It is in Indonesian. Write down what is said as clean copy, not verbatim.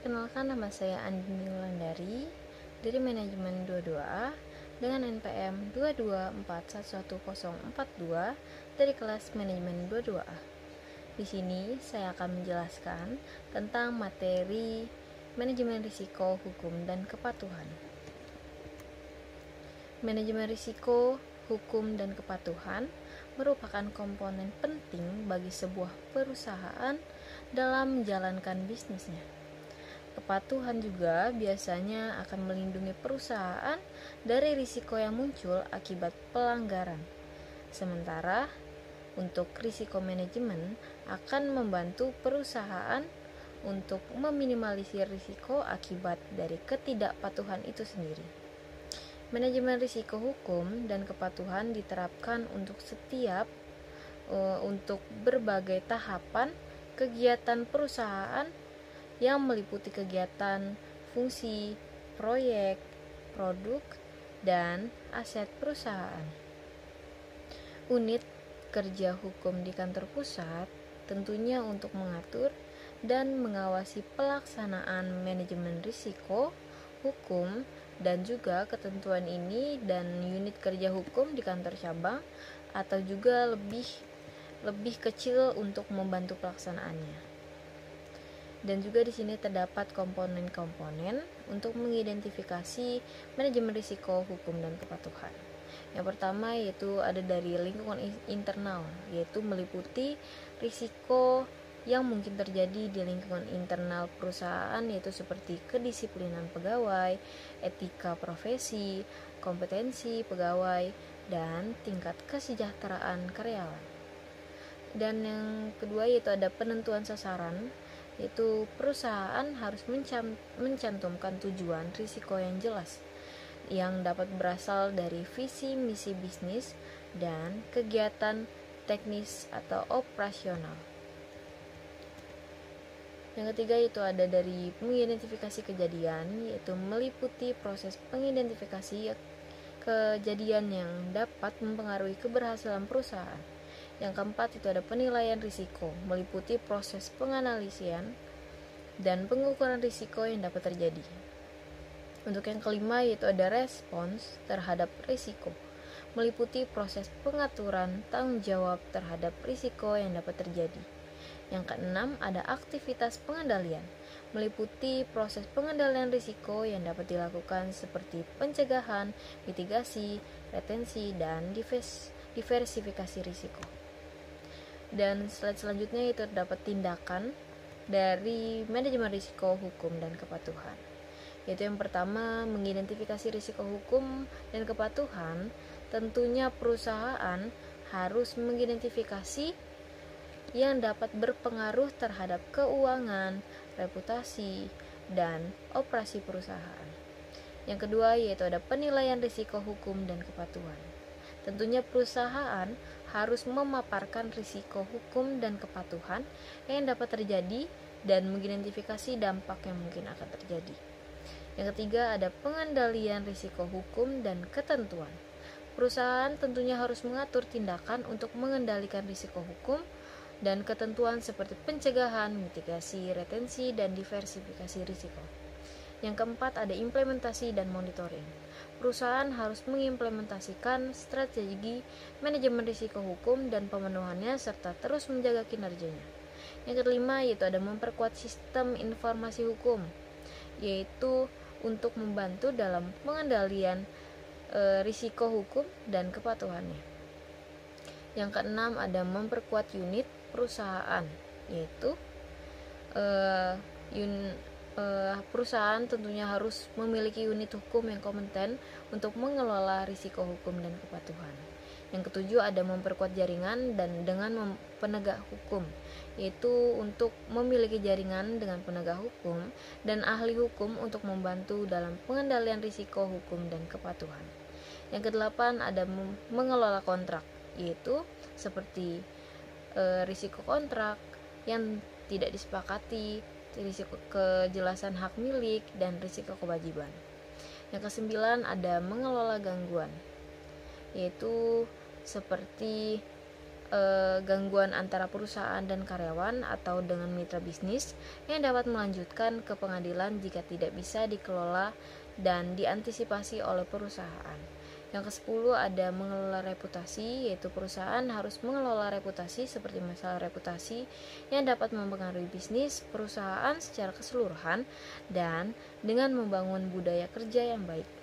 Perkenalkan, nama saya Andini Wulandari dari Manajemen 22A dengan NPM 2241142 dari kelas Manajemen 22A. Di sini saya akan menjelaskan tentang materi manajemen risiko, hukum, dan kepatuhan. Manajemen risiko, hukum, dan kepatuhan merupakan komponen penting bagi sebuah perusahaan dalam menjalankan bisnisnya. Kepatuhan juga biasanya akan melindungi perusahaan dari risiko yang muncul akibat pelanggaran. Sementara untuk risiko manajemen akan membantu perusahaan untuk meminimalisir risiko akibat dari ketidakpatuhan itu sendiri. Manajemen risiko, hukum, dan kepatuhan diterapkan untuk berbagai tahapan kegiatan perusahaan yang meliputi kegiatan, fungsi, proyek, produk, dan aset perusahaan. Unit kerja hukum di kantor pusat tentunya untuk mengatur dan mengawasi pelaksanaan manajemen risiko, hukum, dan juga ketentuan ini, dan unit kerja hukum di kantor cabang atau juga lebih kecil untuk membantu pelaksanaannya. Dan juga di sini terdapat komponen-komponen untuk mengidentifikasi manajemen risiko, hukum, dan kepatuhan. Yang pertama yaitu ada dari lingkungan internal, yaitu meliputi risiko yang mungkin terjadi di lingkungan internal perusahaan, yaitu seperti kedisiplinan pegawai, etika profesi, kompetensi pegawai, dan tingkat kesejahteraan karyawan. Dan yang kedua yaitu ada penentuan sasaran, yaitu perusahaan harus mencantumkan tujuan risiko yang jelas yang dapat berasal dari visi misi bisnis dan kegiatan teknis atau operasional. Yang ketiga itu ada dari mengidentifikasi kejadian, yaitu meliputi proses pengidentifikasi kejadian yang dapat mempengaruhi keberhasilan perusahaan. Yang keempat itu ada penilaian risiko, meliputi proses penganalisian dan pengukuran risiko yang dapat terjadi. Untuk yang kelima yaitu ada respons terhadap risiko, meliputi proses pengaturan tanggung jawab terhadap risiko yang dapat terjadi. Yang keenam ada aktivitas pengendalian, meliputi proses pengendalian risiko yang dapat dilakukan seperti pencegahan, mitigasi, retensi, dan diversifikasi risiko. Dan slide selanjutnya itu terdapat tindakan dari manajemen risiko, hukum, dan kepatuhan. Yaitu yang pertama, mengidentifikasi risiko hukum dan kepatuhan. Tentunya perusahaan harus mengidentifikasi yang dapat berpengaruh terhadap keuangan, reputasi, dan operasi perusahaan. Yang kedua yaitu ada penilaian risiko hukum dan kepatuhan. Tentunya perusahaan harus memaparkan risiko hukum dan kepatuhan yang dapat terjadi dan mengidentifikasi dampak yang mungkin akan terjadi. Yang ketiga ada pengendalian risiko hukum dan ketentuan. Perusahaan tentunya harus mengatur tindakan untuk mengendalikan risiko hukum dan ketentuan seperti pencegahan, mitigasi, retensi, dan diversifikasi risiko. Yang keempat ada implementasi dan monitoring. Perusahaan harus mengimplementasikan strategi manajemen risiko hukum dan pemenuhannya serta terus menjaga kinerjanya. Yang kelima yaitu ada memperkuat sistem informasi hukum, yaitu untuk membantu dalam pengendalian risiko hukum dan kepatuhannya. Yang keenam ada memperkuat unit perusahaan, yaitu perusahaan tentunya harus memiliki unit hukum yang kompeten untuk mengelola risiko hukum dan kepatuhan. Yang ketujuh ada memperkuat jaringan dan dengan penegak hukum, yaitu untuk memiliki jaringan dengan penegak hukum dan ahli hukum untuk membantu dalam pengendalian risiko hukum dan kepatuhan. Yang kedelapan ada mengelola kontrak, yaitu seperti risiko kontrak yang tidak disepakati, risiko kejelasan hak milik, dan risiko kewajiban. Yang kesembilan ada mengelola gangguan, yaitu seperti gangguan antara perusahaan dan karyawan atau dengan mitra bisnis yang dapat melanjutkan ke pengadilan jika tidak bisa dikelola dan diantisipasi oleh perusahaan. Yang ke-10 ada mengelola reputasi, yaitu perusahaan harus mengelola reputasi seperti masalah reputasi yang dapat mempengaruhi bisnis perusahaan secara keseluruhan dan dengan membangun budaya kerja yang baik.